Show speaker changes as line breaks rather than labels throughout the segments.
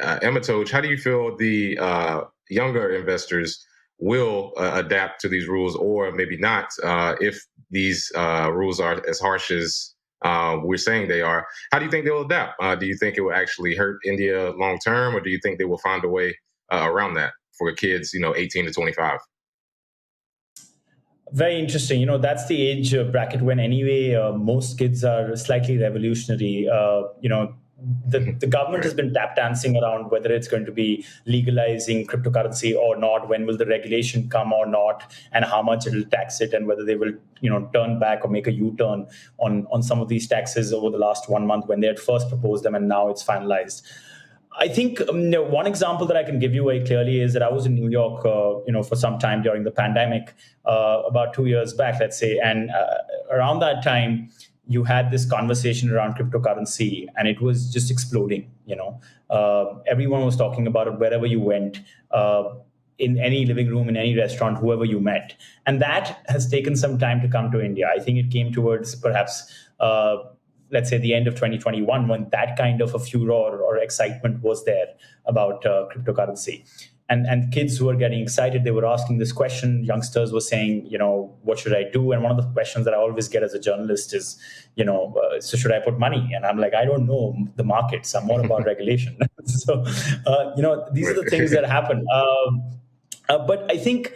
Amitoj, how do you feel the younger investors will adapt to these rules, or maybe not, if these rules are as harsh as we're saying they are? How do you think they'll adapt? Do you think it will actually hurt India long term, or do you think they will find a way around that for kids, 18 to 25?
Very interesting. That's the age bracket when anyway most kids are slightly revolutionary. The government has been tap dancing around whether it's going to be legalizing cryptocurrency or not, when will the regulation come or not, and how much it'll tax it, and whether they will turn back or make a U-turn on some of these taxes over the last 1 month when they had first proposed them and now it's finalized. I think one example that I can give you very clearly is that I was in New York, for some time during the pandemic, about 2 years back, let's say, and around that time, you had this conversation around cryptocurrency, and it was just exploding. Everyone was talking about it wherever you went, in any living room, in any restaurant, whoever you met, and that has taken some time to come to India. I think it came towards perhaps, let's say, the end of 2021, when that kind of a furor or excitement was there about cryptocurrency. And kids who were getting excited, they were asking this question. Youngsters were saying, what should I do? And one of the questions that I always get as a journalist is, so should I put money? And I'm like, I don't know the markets. I'm more about regulation. So, these are the things that happen. But I think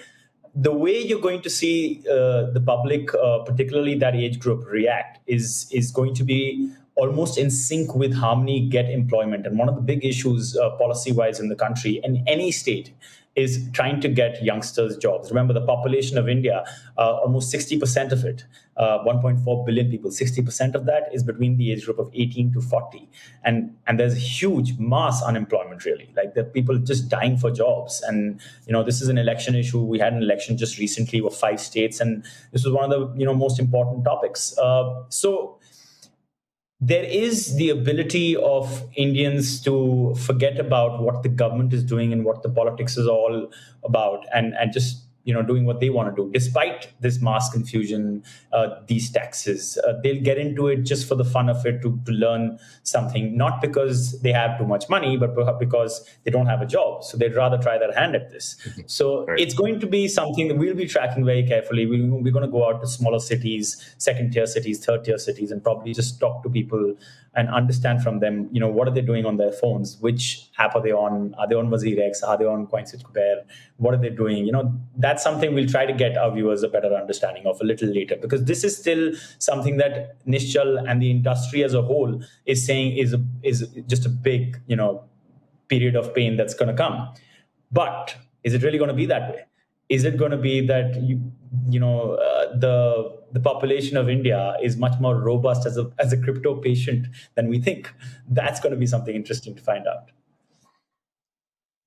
the way you're going to see the public, particularly that age group, react is going to be almost in sync with how many get employment. And one of the big issues policy-wise in the country, in any state, is trying to get youngsters jobs. Remember, the population of India, almost 60% of it, 1.4 billion people, 60% of that is between the age group of 18 to 40. And there's huge mass unemployment, really. Like, there are people just dying for jobs. And, this is an election issue. We had an election just recently of 5 states, and this was one of the, most important topics. So there is the ability of Indians to forget about what the government is doing and what the politics is all about, and just doing what they want to do. Despite this mass confusion, these taxes, they'll get into it just for the fun of it, to learn something, not because they have too much money, but because they don't have a job. So they'd rather try their hand at this. So It's going to be something that we'll be tracking very carefully. We're going to go out to smaller cities, second-tier cities, third-tier cities, and probably just talk to people and understand from them, what are they doing on their phones? Which app are they on? Are they on WazirX? Are they on CoinDesk? What are they doing? That's something we'll try to get our viewers a better understanding of a little later, because this is still something that Nischal and the industry as a whole is saying is just a big, period of pain that's going to come. But is it really going to be that way? Is it going to be that the population of India is much more robust as a crypto patient than we think? That's going to be something interesting to find out.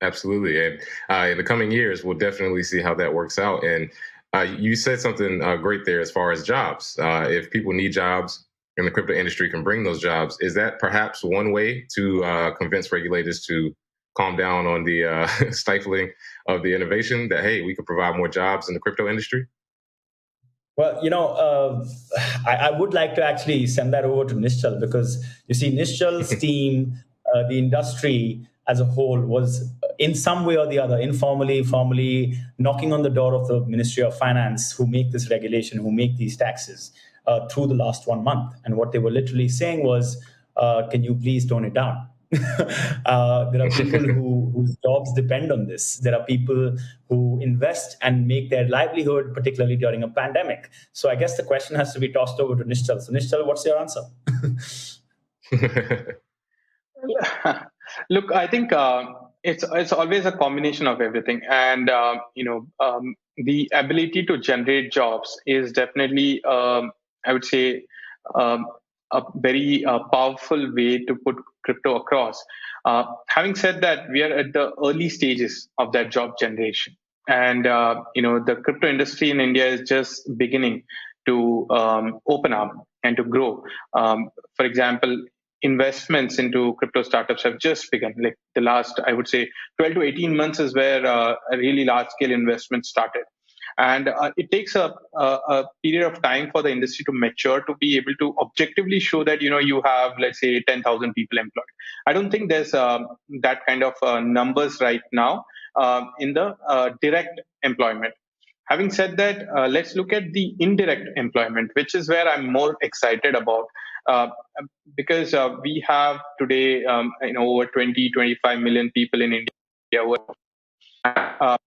Absolutely. And in the coming years, we'll definitely see how that works out. And you said something great there as far as jobs. If people need jobs and the crypto industry can bring those jobs, is that perhaps one way to convince regulators to calm down on the stifling of the innovation, that, hey, we could provide more jobs in the crypto industry?
Well, I would like to actually send that over to Nischal, because you see, Nischal's team, the industry as a whole, was in some way or the other, informally, formally, knocking on the door of the Ministry of Finance, who make this regulation, who make these taxes, through the last 1 month. And what they were literally saying was, can you please tone it down? There are people whose jobs depend on this. There are people who invest and make their livelihood, particularly during a pandemic. So I guess the question has to be tossed over to Nischal. So Nischal, what's your answer?
Look, I think it's always a combination of everything, and the ability to generate jobs is definitely, I would say, a very powerful way to put crypto across. Having said that, we are at the early stages of that job generation, and the crypto industry in India is just beginning to open up and to grow. For example, investments into crypto startups have just begun. Like the last, I would say, 12 to 18 months is where a really large scale investment started. And it takes a period of time for the industry to mature to be able to objectively show that you have, let's say, 10,000 people employed. I don't think there's that kind of numbers right now in the direct employment. Having said that, let's look at the indirect employment, which is where I'm more excited about. Uh, because we have today, over 20, 25 million people in India who are,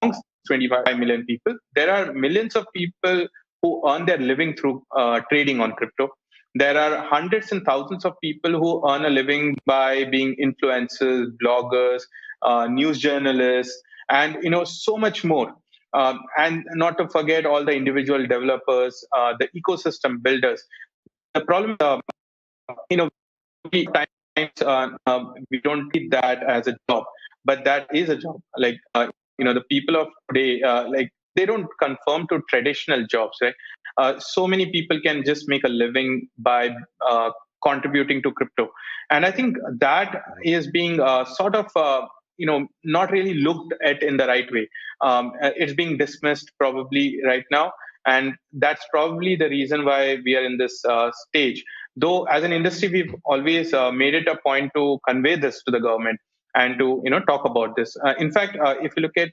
amongst 25 million people, there are millions of people who earn their living through trading on crypto. There are hundreds and thousands of people who earn a living by being influencers, bloggers, news journalists, and so much more. And not to forget all the individual developers, the ecosystem builders. The problem, we times we don't treat that as a job, but that is a job. Like the people of today, like they don't conform to traditional jobs, right? So many people can just make a living by contributing to crypto, and I think that is being sort of not really looked at in the right way. It's being dismissed probably right now, and that's probably the reason why we are in this stage. Though as an industry, we've always made it a point to convey this to the government and to talk about this. In fact, if you look at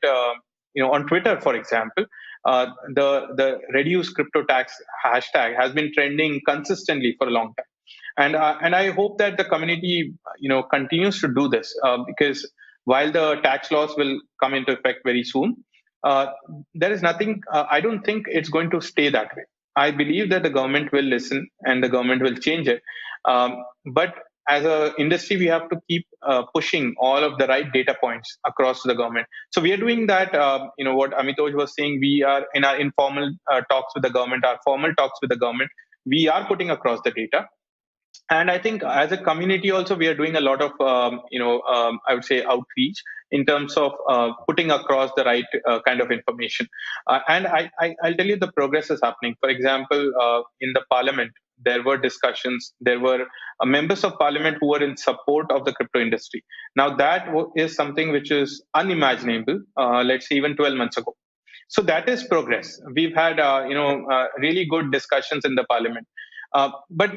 on Twitter, for example, the reduce crypto tax hashtag has been trending consistently for a long time, and I hope that the community continues to do this, because while the tax laws will come into effect very soon, uh, there is nothing. I don't think it's going to stay that way. I believe that the government will listen and the government will change it. But as an industry, we have to keep pushing all of the right data points across to the government. So we are doing that. What Amitoj was saying, we are in our informal talks with the government, our formal talks with the government. We are putting across the data, and I think as a community also we are doing a lot of I would say outreach in terms of putting across the right kind of information. And I'll tell you the progress is happening. For example, in the parliament there were discussions, there were members of parliament who were in support of the crypto industry. Now that is something which is unimaginable, let's say even 12 months ago. So that is progress. We've had really good discussions in the parliament. But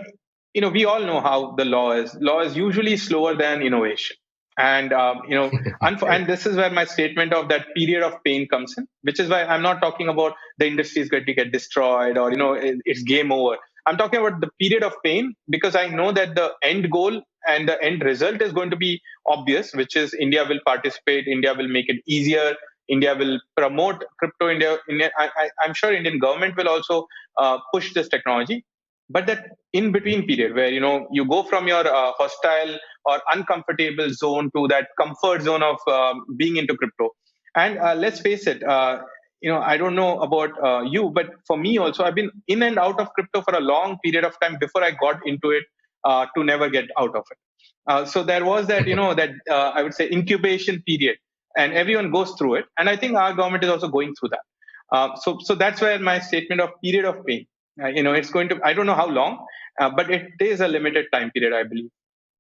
we all know how the law is. Law is usually slower than innovation, and and this is where my statement of that period of pain comes in. Which is why I'm not talking about the industry is going to get destroyed or it's game over. I'm talking about the period of pain, because I know that the end goal and the end result is going to be obvious, which is India will participate, India will make it easier, India will promote crypto. I'm sure Indian government will also push this technology. But that in between period where you go from your hostile or uncomfortable zone to that comfort zone of being into crypto. And let's face it, I don't know about you, but for me also, I've been in and out of crypto for a long period of time before I got into it, to never get out of it. So there was that that I would say incubation period, and everyone goes through it, and I think our government is also going through that. So that's where my statement of period of pain, it's going to, I don't know how long, but it is a limited time period, I believe.